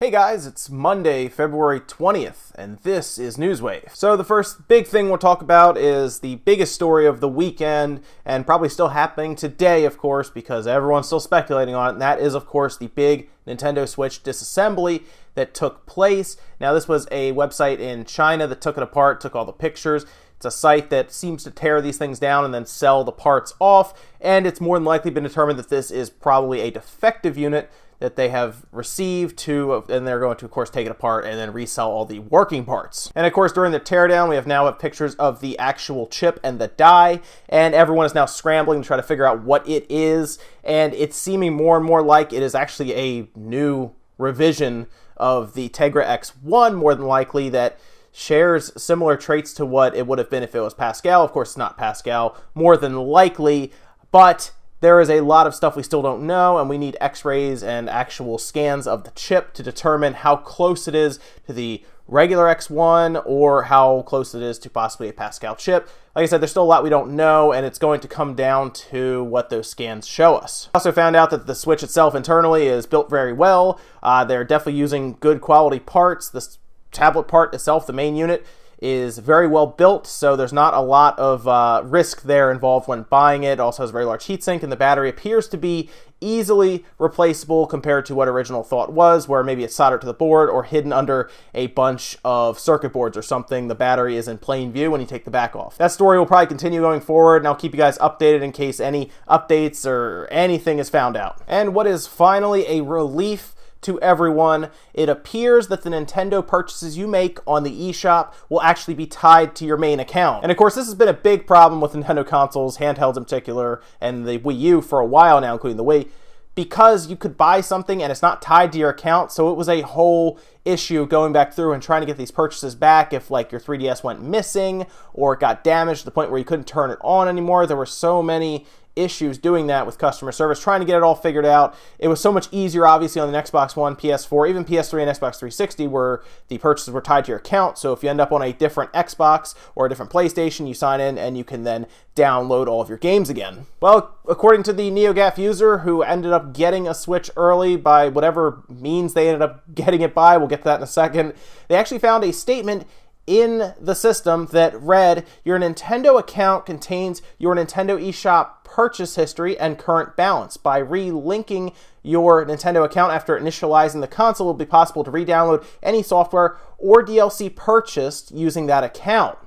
Hey guys, it's Monday, February 20th, and this is Newswave. So the first big thing we'll talk about is the biggest story of the weekend, and probably still happening today, of course, because everyone's still speculating on it, and that is, of course, the big Nintendo Switch disassembly that took place. Now, this was a website in China that took it apart, took all the pictures. It's a site that seems to tear these things down and then sell the parts off, and it's more than likely been determined that this is probably a defective unit that they have received and they're going to, of course, take it apart and then resell all the working parts. And of course, during the teardown, we now have pictures of the actual chip and the die, and everyone is now scrambling to try to figure out what it is, and it's seeming more and more like it is actually a new revision of the Tegra X1, more than likely, that shares similar traits to what it would have been if it was Pascal. Of course, it's not Pascal, more than likely, but there is a lot of stuff we still don't know, and we need x-rays and actual scans of the chip to determine how close it is to the regular X1 or how close it is to possibly a Pascal chip. Like I said, there's still a lot we don't know, and it's going to come down to what those scans show us. I also found out that the Switch itself internally is built very well. They're definitely using good quality parts. This tablet part itself, the main unit, is very well built, so there's not a lot of risk there involved when buying it. It also has a very large heatsink, and the battery appears to be easily replaceable compared to what original thought was, where maybe it's soldered to the board or hidden under a bunch of circuit boards or something. The battery is in plain view when you take the back off. That story will probably continue going forward, and I'll keep you guys updated in case any updates or anything is found out. And what is finally a relief to everyone, it appears that the Nintendo purchases you make on the eShop will actually be tied to your main account. And of course, this has been a big problem with Nintendo consoles, handhelds in particular, and the Wii U for a while now, including the Wii, because you could buy something and it's not tied to your account. So it was a whole issue going back through and trying to get these purchases back if, like, your 3DS went missing or it got damaged to the point where you couldn't turn it on anymore. There were so many issues doing that with customer service, trying to get it all figured out. It was so much easier, obviously, on the Xbox One, PS4, even PS3 and Xbox 360, where the purchases were tied to your account. So if you end up on a different Xbox or a different PlayStation, you sign in and you can then download all of your games again. Well, according to the NeoGAF user who ended up getting a Switch early by whatever means they ended up getting it by, we'll get to that in a second, they actually found a statement in the system that read, "Your Nintendo account contains your Nintendo eShop purchase history and current balance. By relinking your Nintendo account after initializing the console, it will be possible to re-download any software or DLC purchased using that account."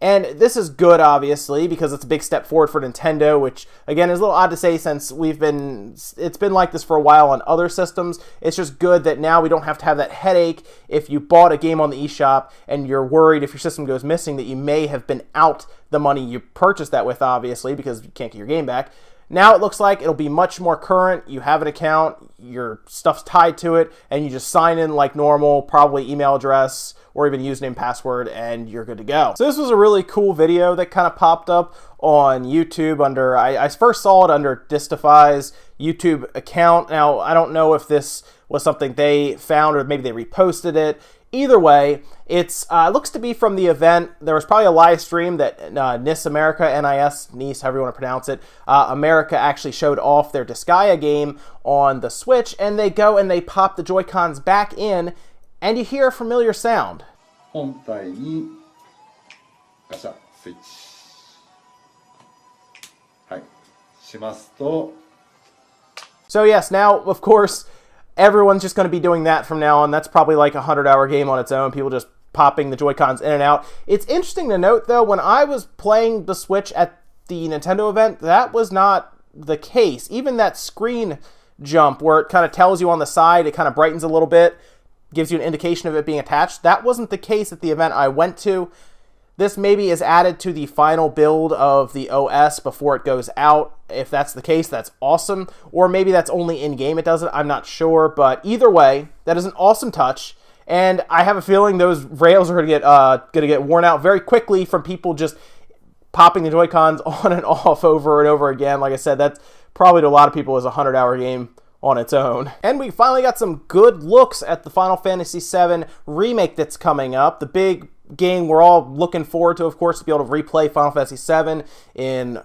And this is good, obviously, because it's a big step forward for Nintendo, which, again, is a little odd to say since it's been like this for a while on other systems. It's just good that now we don't have to have that headache if you bought a game on the eShop and you're worried if your system goes missing that you may have been out the money you purchased that with, obviously, because you can't get your game back. Now it looks like it'll be much more current. You have an account, your stuff's tied to it, and you just sign in like normal, probably email address or even username, password, and you're good to go. So this was a really cool video that kind of popped up on YouTube under, I first saw it under Distify's YouTube account. Now, I don't know if this was something they found or maybe they reposted it. Either way, it looks to be from the event. There was probably a live stream that NIS America, NIS, however you want to pronounce it, America actually showed off their Disgaea game on the Switch, and they go and they pop the Joy-Cons back in, and you hear a familiar sound. 本体にガシャスイッチはいしますと So yes, now, of course, everyone's just going to be doing that from now on. That's probably like a 100-hour game on its own. People just popping the Joy-Cons in and out. It's interesting to note, though, when I was playing the Switch at the Nintendo event, that was not the case. Even that screen jump where it kind of tells you on the side, it kind of brightens a little bit, gives you an indication of it being attached. That wasn't the case at the event I went to. This maybe is added to the final build of the OS before it goes out. If that's the case, that's awesome. Or maybe that's only in-game it does it. I'm not sure. But either way, that is an awesome touch. And I have a feeling those rails are going to get worn out very quickly from people just popping the Joy-Cons on and off over and over again. Like I said, that's probably to a lot of people is a 100-hour game on its own. And we finally got some good looks at the Final Fantasy VII remake that's coming up. The big game we're all looking forward to, of course, to be able to replay Final Fantasy VII in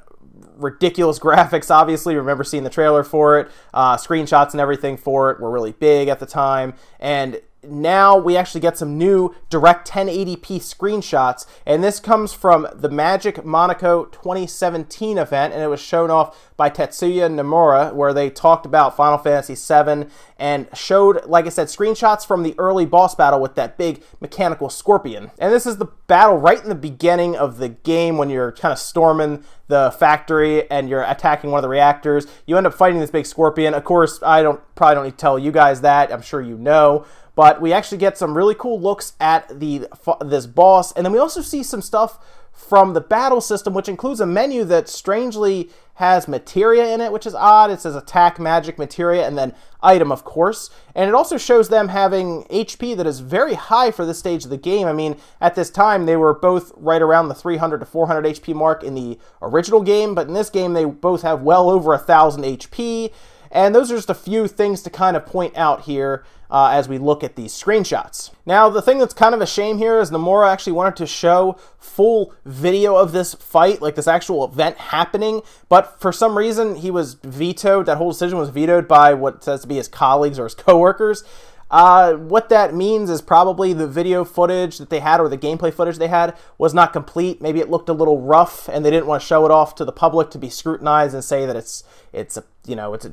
ridiculous graphics, obviously. Remember seeing the trailer for it. Screenshots and everything for it were really big at the time. And now we actually get some new direct 1080p screenshots, and this comes from the Magic Monaco 2017 event, and it was shown off by Tetsuya Nomura, where they talked about Final Fantasy VII and showed, like I said, screenshots from the early boss battle with that big mechanical scorpion. And this is the battle right in the beginning of the game when you're kind of storming the factory and you're attacking one of the reactors. You end up fighting this big scorpion. Of course, I probably don't need to tell you guys that. I'm sure you know. But we actually get some really cool looks at this boss, and then we also see some stuff from the battle system, which includes a menu that strangely has materia in it, which is odd. It says attack, magic, materia, and then item, of course. And it also shows them having HP that is very high for this stage of the game. I mean, at this time, they were both right around the 300 to 400 HP mark in the original game, but in this game, they both have well over 1,000 HP. And those are just a few things to kind of point out here as we look at these screenshots. Now, the thing that's kind of a shame here is Nomura actually wanted to show full video of this fight, like this actual event happening, but for some reason he was vetoed. That whole decision was vetoed by what says to be his colleagues or his coworkers. What that means is probably the video footage that they had, or the gameplay footage they had, was not complete. Maybe it looked a little rough and they didn't want to show it off to the public to be scrutinized and say that it's a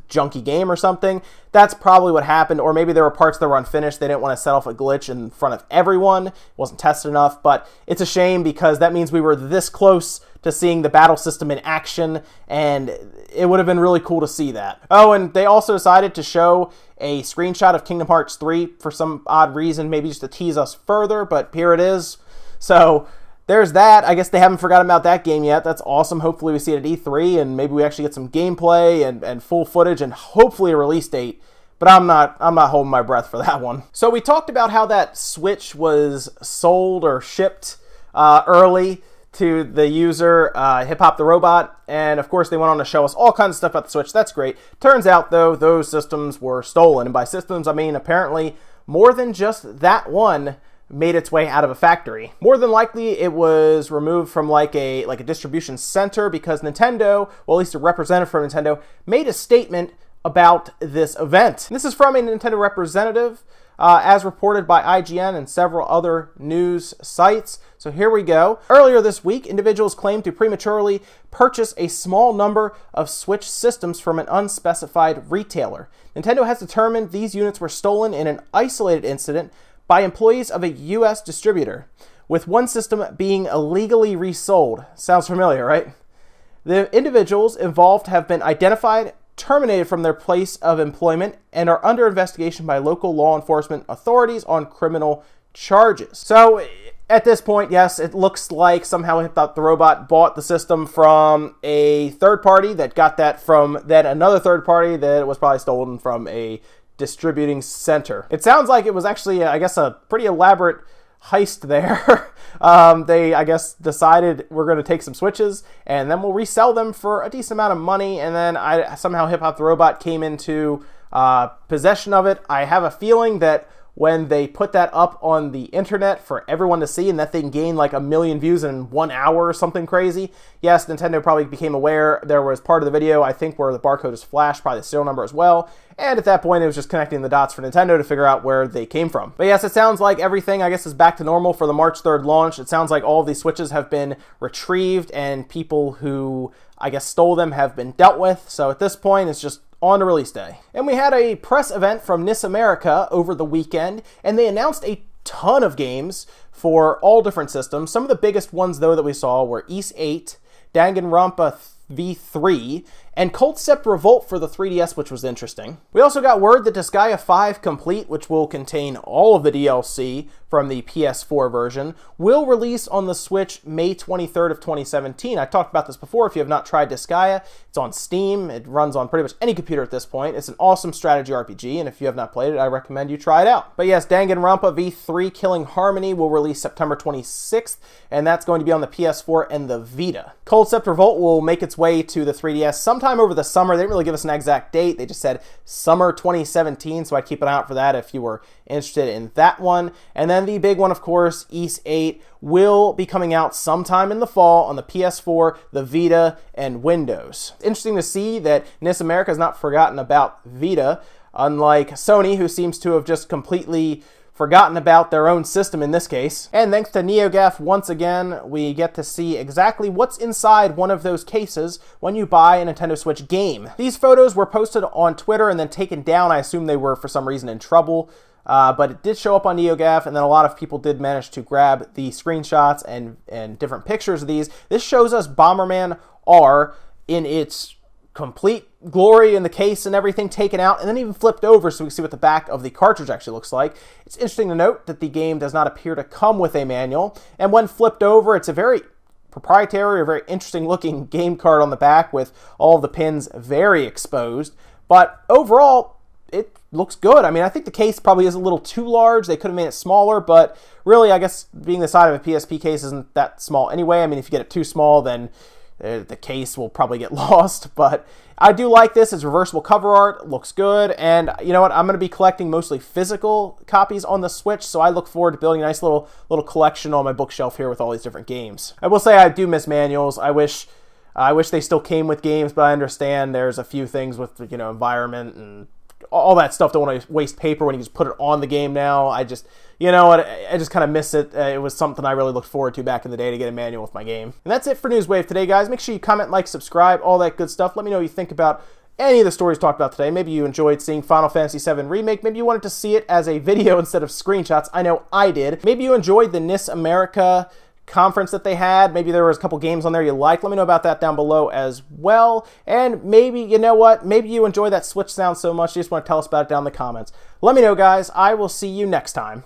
junky game or something. That's probably what happened. Or maybe there were parts that were unfinished. They didn't want to set off a glitch in front of everyone. It wasn't tested enough, but it's a shame because that means we were this close to seeing the battle system in action, and it would have been really cool to see that. Oh, and they also decided to show a screenshot of Kingdom Hearts 3 for some odd reason, maybe just to tease us further, but here it is. So there's that. I guess they haven't forgotten about that game yet. That's awesome. Hopefully we see it at E3, and maybe we actually get some gameplay and full footage and hopefully a release date. But I'm not holding my breath for that one. So we talked about how that Switch was sold or shipped early to the user, Hip Hop the Robot, and of course they went on to show us all kinds of stuff about the Switch. That's great. Turns out, though, those systems were stolen, and by systems I mean apparently more than just that one made its way out of a factory. More than likely, it was removed from like a distribution center because Nintendo, well, at least a representative from Nintendo, made a statement about this event. This is from a Nintendo representative, as reported by IGN and several other news sites. So here we go. Earlier this week, individuals claimed to prematurely purchase a small number of Switch systems from an unspecified retailer. Nintendo has determined these units were stolen in an isolated incident by employees of a U.S. distributor, with one system being illegally resold. Sounds familiar, right? The individuals involved have been identified, terminated from their place of employment, and are under investigation by local law enforcement authorities on criminal charges. So at this point, yes, it looks like somehow Hip Hop the Robot bought the system from a third party that got that from then another third party that was probably stolen from a distributing center. It sounds like it was actually, I guess, a pretty elaborate heist there. They, I guess, decided we're going to take some Switches and then we'll resell them for a decent amount of money, and then somehow Hip Hop the Robot came into possession of it. I have a feeling that when they put that up on the internet for everyone to see and that thing gained like 1 million views in 1 hour or something crazy, yes, Nintendo probably became aware. There was part of the video, I think, where the barcode is flashed, probably the serial number as well. And at that point, it was just connecting the dots for Nintendo to figure out where they came from. But yes, it sounds like everything, I guess, is back to normal for the March 3rd launch. It sounds like all of these Switches have been retrieved and people who, I guess, stole them have been dealt with. So at this point, it's just on to release day. And we had a press event from NIS America over the weekend, and they announced a ton of games for all different systems. Some of the biggest ones, though, that we saw were Ys 8, Danganronpa V3, and Concept Revolt for the 3DS, which was interesting. We also got word that Disgaea 5 Complete, which will contain all of the DLC from the PS4 version, will release on the Switch May 23rd of 2017. I talked about this before. If you have not tried Disgaea, it's on Steam. It runs on pretty much any computer at this point. It's an awesome strategy RPG, and if you have not played it, I recommend you try it out. But yes, Danganronpa V3 Killing Harmony will release September 26th, and that's going to be on the PS4 and the Vita. Concept Revolt will make its way to the 3DS sometime sometime over the summer. They didn't really give us an exact date. They just said summer 2017, so I'd keep an eye out for that if you were interested in that one. And then the big one, of course, Ys 8 will be coming out sometime in the fall on the PS4, the Vita, and Windows. Interesting to see that NIS America has not forgotten about Vita, unlike Sony, who seems to have just completely forgotten about their own system in this case. And thanks to NeoGAF, once again, we get to see exactly what's inside one of those cases when you buy a Nintendo Switch game. These photos were posted on Twitter and then taken down. I assume they were for some reason in trouble. But it did show up on NeoGAF, and then a lot of people did manage to grab the screenshots and different pictures of these. This shows us Bomberman R in its complete glory in the case and everything taken out, and then even flipped over so we can see what the back of the cartridge actually looks like. It's interesting to note that the game does not appear to come with a manual, and when flipped over, it's a very proprietary or very interesting looking game card on the back with all of the pins very exposed. But overall, it looks good. I mean, I think the case probably is a little too large. They could have made it smaller, but really, I guess being the size of a PSP case isn't that small anyway. I mean, if you get it too small, then the case will probably get lost. But I do like this. It's reversible cover art. Looks good. And you know what? I'm going to be collecting mostly physical copies on the Switch, so I look forward to building a nice little collection on my bookshelf here with all these different games. I will say I do miss manuals. I wish they still came with games, but I understand there's a few things with, you know, environment and all that stuff. Don't want to waste paper when you just put it on the game now. I just, you know what, I just kind of miss it. It was something I really looked forward to back in the day to get a manual with my game. And that's it for Newswave today, guys. Make sure you comment, like, subscribe, all that good stuff. Let me know what you think about any of the stories talked about today. Maybe you enjoyed seeing Final Fantasy VII Remake. Maybe you wanted to see it as a video instead of screenshots. I know I did. Maybe you enjoyed the NIS America conference that they had. Maybe there was a couple games on there you liked. Let me know about that down below as well. And maybe, you know what, maybe you enjoy that Switch sound so much you just want to tell us about it down in the comments. Let me know, guys. I will see you next time.